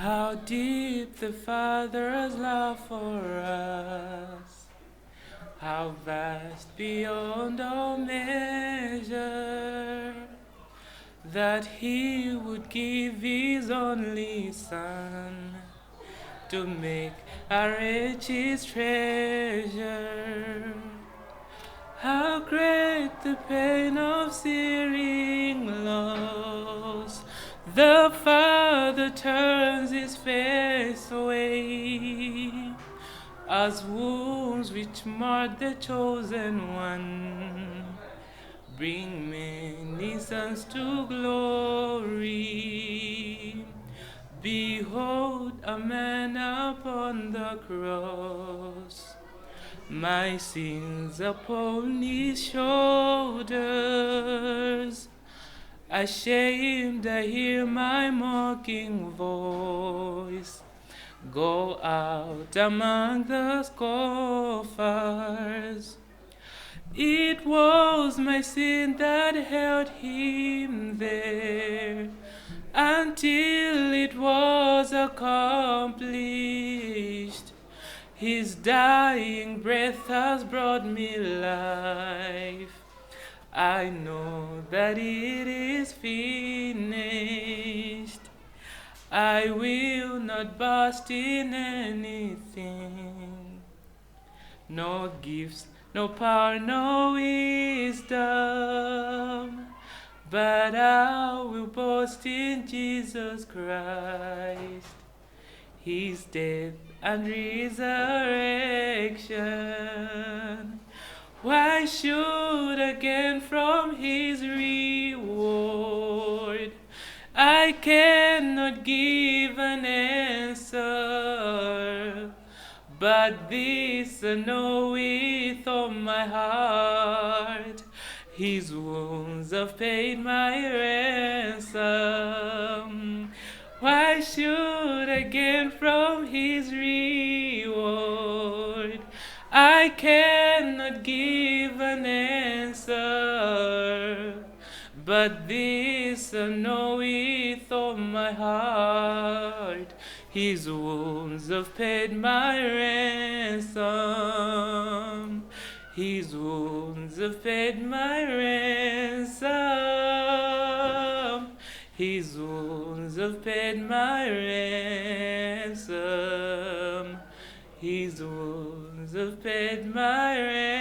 How deep the Father's love for us, how vast beyond all measure, that He would give His only Son to make our riches treasure. How great the pain of searing loss! The Father turns His face away, as wounds which mark the chosen one bring many sons to glory. Behold a man upon the cross, my sins upon His shoulders. Ashamed, I hear my mocking voice go out among the scoffers. It was my sin that held Him there until it was accomplished. His dying breath has brought me life. I know that it is finished. I will not boast in anything, no gifts, no power, no wisdom, but I will boast in Jesus Christ, His death and resurrection. Why should I gain from His reward? I cannot give an answer, but this I know with all my heart: His wounds have paid my ransom. Why should I gain from His reward? I cannot give an answer, but this I know with all my heart: His wounds have paid my ransom. His wounds have paid my ransom. His wounds have paid my ransom. His wounds have paid my ransom.